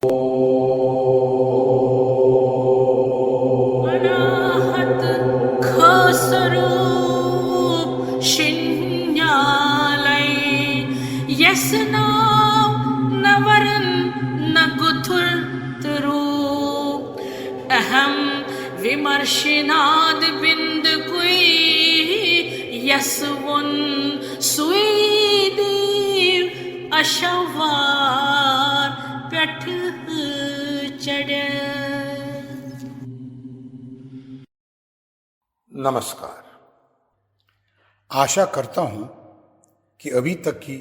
अनाहत खस्वरूप शिन्यालय यसनाव नवरन नगुथुर तरूप अहम विमर्शिनाद बिंद कुई यसवन सुईदेव अशवार पठ चढ़। नमस्कार। आशा करता हूं कि अभी तक की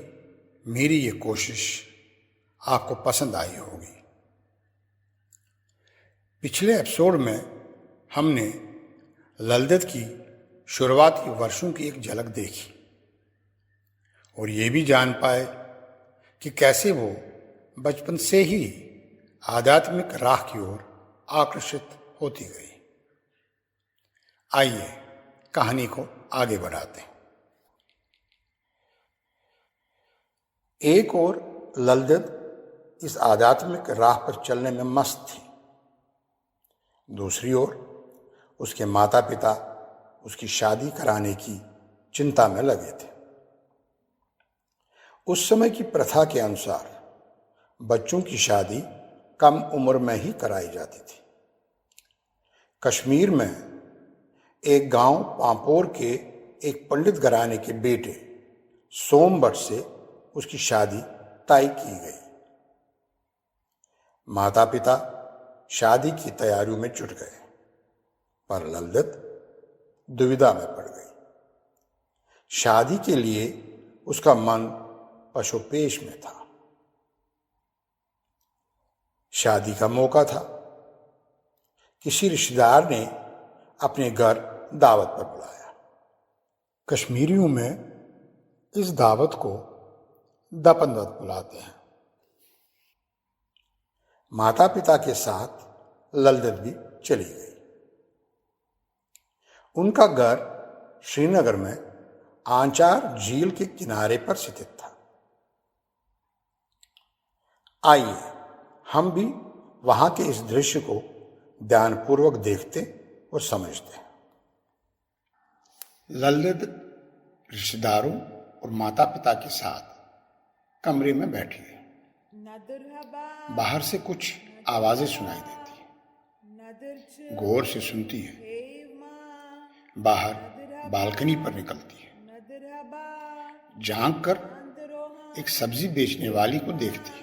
मेरी ये कोशिश आपको पसंद आई होगी। पिछले एपिसोड में हमने ललदत की शुरुआती वर्षों की एक झलक देखी और ये भी जान पाए कि कैसे वो बचपन से ही आध्यात्मिक राह की ओर आकर्षित होती गई। आइए कहानी को आगे बढ़ाते हैं। एक और ललदत इस आध्यात्मिक राह पर चलने में मस्त थी, दूसरी ओर उसके माता पिता उसकी शादी कराने की चिंता में लगे थे। उस समय की प्रथा के अनुसार बच्चों की शादी कम उम्र में ही कराई जाती थी। कश्मीर में एक गांव पांपोर के एक पंडित घराने के बेटे सोमभट्ट से उसकी शादी तय की गई। माता पिता शादी की तैयारियों में जुट गए, पर ललदत दुविधा में पड़ गई। शादी के लिए उसका मन पशुपेश में था। शादी का मौका था। किसी रिश्तेदार ने अपने घर दावत पर बुलाया। कश्मीरियों में इस दावत को दपनवत बुलाते हैं। माता पिता के साथ ललदत भी चली गई। उनका घर श्रीनगर में आंचार झील के किनारे पर स्थित था। आइए हम भी वहां के इस दृश्य को ध्यानपूर्वक देखते और समझते हैं। ललदत रिश्तेदारों और माता पिता के साथ कमरे में बैठी है। बाहर से कुछ आवाजें सुनाई देती है। गौर से सुनती है। बाहर बालकनी पर निकलती है। झांक कर एक सब्जी बेचने वाली को देखती है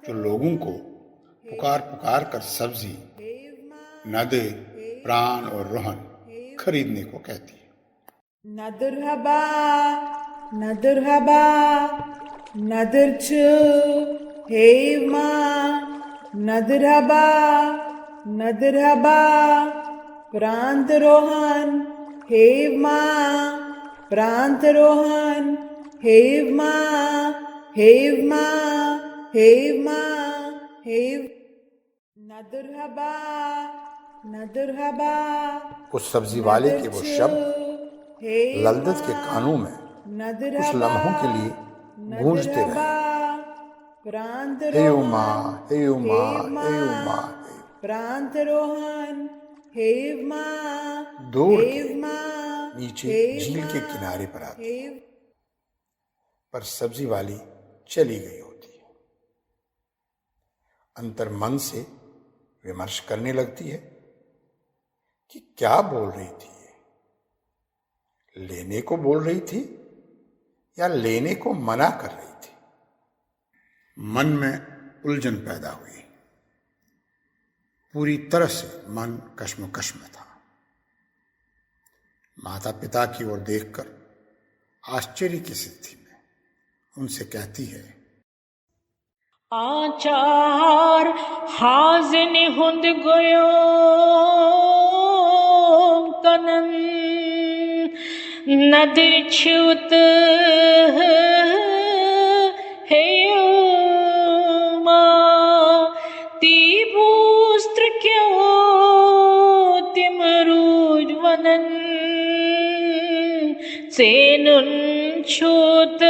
जो लोगों को पुकार पुकार कर सब्जी, नदर, प्राण और रोहन खरीदने को कहती है। नदरहबा नदरहबा नदरच हेमा नदरहबा नदरहबा प्रांत रोहन हेमा प्रांत रोहन हेमा हेमा हेमा हेव नदरहबा नदरहबा। उस सब्जी वाले के वो शब्द ललदत के कानों में कुछ लम्हों के लिए गूंजते रहे। हे उमा, हे उमा, हे उमा, प्रांत रोहन हेमा दूर नीचे झील के किनारे पर आती है, पर सब्जी वाली चली गई होती है। अंतर मन से विमर्श करने लगती है कि क्या बोल रही थी ये? लेने को बोल रही थी या लेने को मना कर रही थी? मन में उलझन पैदा हुई। पूरी तरह से मन कश्मकश में था। माता पिता की ओर देखकर आश्चर्य की स्थिति में उनसे कहती है, आचार हाजन हुंद गयो कनन नदर छुत हेयुमा ती भूस्त्र क्यों तिमरूज वनन सेनुन छुत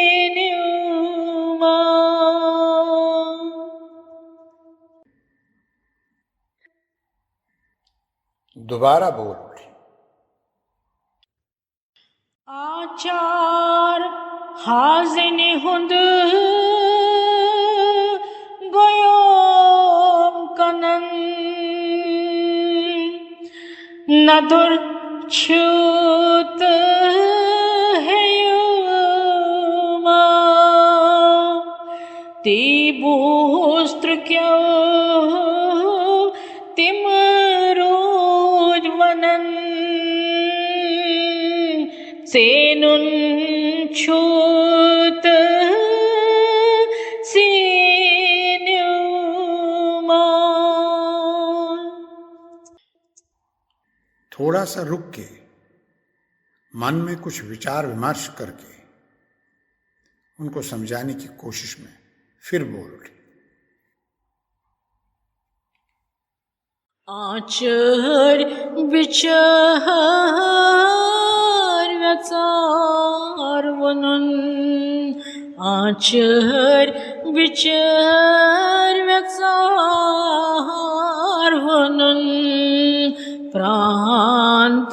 सेनुमा दोबारा बोल उठी। आचार हाजिन हुंद गोयोम कनन नदुर छूत है युमा ती बूस्त्र क्यों तिम रोज वनन सेनुन छूत सेनुमा। थोड़ा सा रुक के मन में कुछ विचार विमर्श करके उनको समझाने की कोशिश में फिर बोल उठी। आचर विचार व्यचार वनन आचर विचार व्यचार वनन प्रांत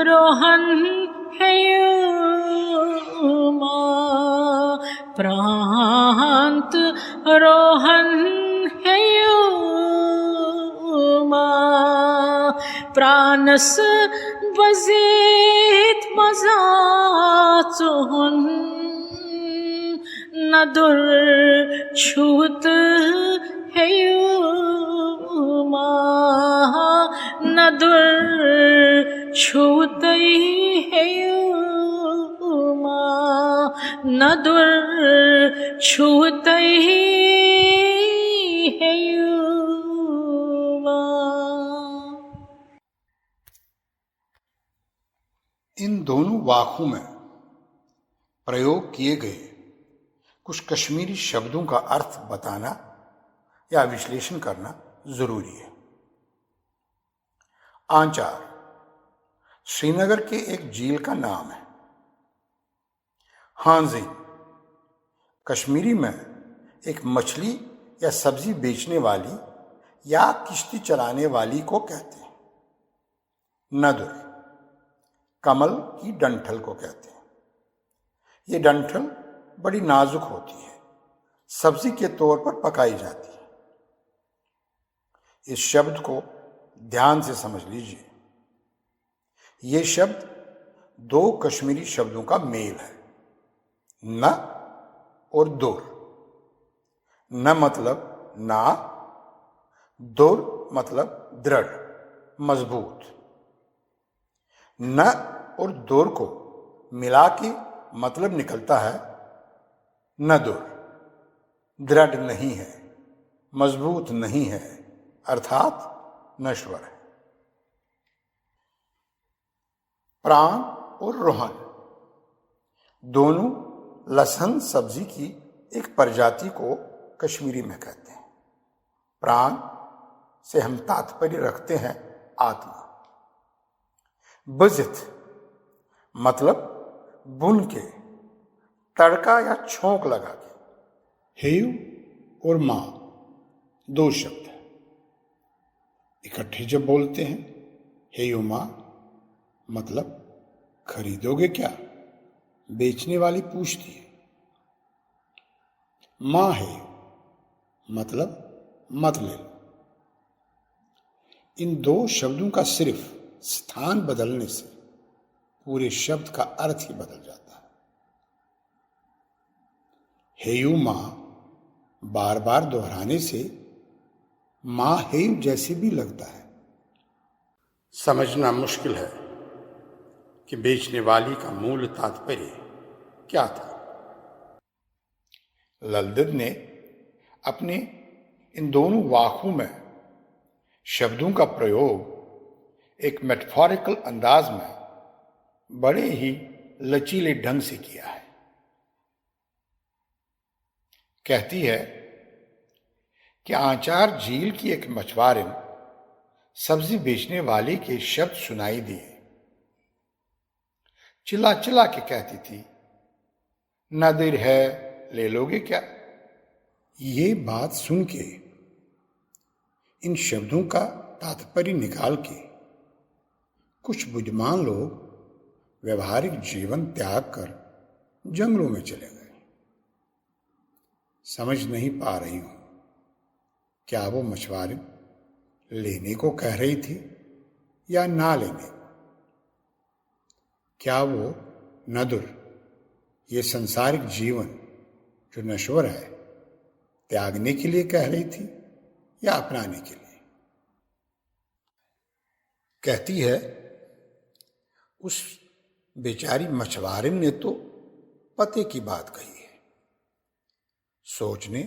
रोहन है युमा प्रांत रोहन है युमा प्राणस बजेत मजाचुन नदुर छूत है युमा नदुर छूत है युमा नदुर छूत है युमा। इन दोनों वाकों में प्रयोग किए गए कुछ कश्मीरी शब्दों का अर्थ बताना या विश्लेषण करना जरूरी है। आंचार श्रीनगर के एक झील का नाम है। हांजिन कश्मीरी में एक मछली या सब्जी बेचने वाली या किश्ती चलाने वाली को कहते हैं। नदुर कमल की डंठल को कहते हैं। ये डंठल बड़ी नाजुक होती है, सब्जी के तौर पर पकाई जाती है। इस शब्द को ध्यान से समझ लीजिए। ये शब्द दो कश्मीरी शब्दों का मेल है, न और दुर। न मतलब ना, दुर मतलब दृढ़, मजबूत। न और दुर को मिला के मतलब निकलता है नदुर, दृढ़ नहीं है, मजबूत नहीं है, अर्थात नश्वर है। प्राण और रोहन दोनों लहसुन सब्जी की एक प्रजाति को कश्मीरी में कहते हैं। प्राण से हम तात्पर्य रखते हैं आत्मा। बजित मतलब बुन के, तड़का या छोंक लगा के। हेयु और मां दो शब्द हैं, इकट्ठे जब बोलते हैं हेयु मां मतलब खरीदोगे क्या, बेचने वाली पूछती है। मां हेयु मतलब मत ले लो। इन दो शब्दों का सिर्फ स्थान बदलने से पूरे शब्द का अर्थ ही बदल जाता है। हेयु मां बार बार दोहराने से मां हेयु जैसे भी लगता है। समझना मुश्किल है कि बेचने वाली का मूल तात्पर्य क्या था। ललदद ने अपने इन दोनों वाकों में शब्दों का प्रयोग एक मेटाफोरिकल अंदाज में बड़े ही लचीले ढंग से किया है। कहती है कि आंचार झील की एक मछुआरिन सब्जी बेचने वाले के शब्द सुनाई दिए। चिल्ला चिल्ला के कहती थी, नदीर है, ले लोगे क्या। ये बात सुन के इन शब्दों का तात्पर्य निकाल के कुछ बुद्धिमान लोग व्यवहारिक जीवन त्याग कर जंगलों में चले गए। समझ नहीं पा रही हूं, क्या वो मछुआरे लेने को कह रही थी या ना लेने को? क्या वो नदुर ये संसारिक जीवन जो नश्वर है त्यागने के लिए कह रही थी या अपनाने के लिए? कहती है, उस बेचारी मछुआरिन ने तो पते की बात कही है। सोचने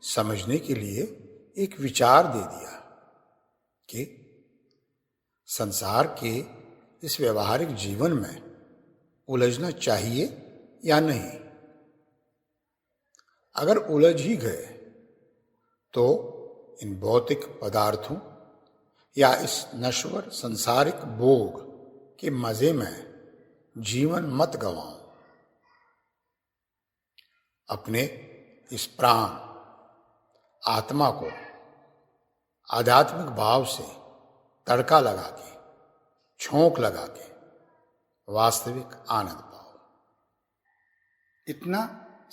समझने के लिए एक विचार दे दिया कि संसार के इस व्यवहारिक जीवन में उलझना चाहिए या नहीं। अगर उलझ ही गए तो इन भौतिक पदार्थों या इस नश्वर संसारिक भोग के मजे में जीवन मत गंवाओ। अपने इस प्राण आत्मा को आध्यात्मिक भाव से तड़का लगा के, छोंक लगा के वास्तविक आनंद पाओ। इतना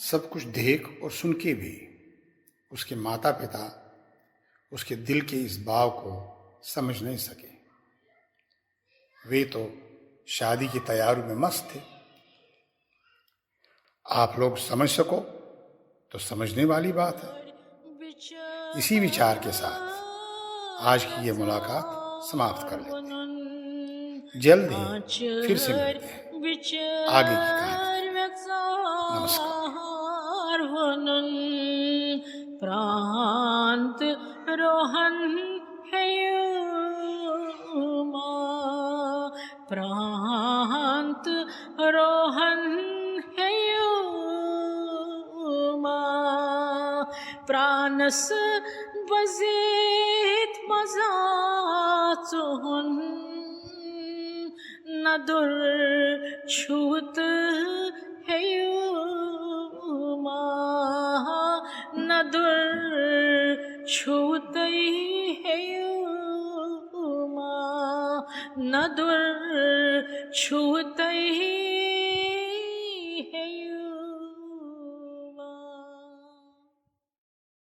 सब कुछ देख और सुन के भी उसके माता पिता उसके दिल के इस भाव को समझ नहीं सके। वे तो शादी की तैयारी में मस्त थे। आप लोग समझ सको तो समझने वाली बात है। इसी विचार के साथ आज की ये मुलाकात समाप्त कर लेते हैं। जल्द ही फिर से मिलते हैं आगे की कहानी। नमस्कार। प्रांत रोहन है प्रांत रोहन है प्राणस बजेत मजाचुन नदुर छूत है नदुर छूत है नदुर छूत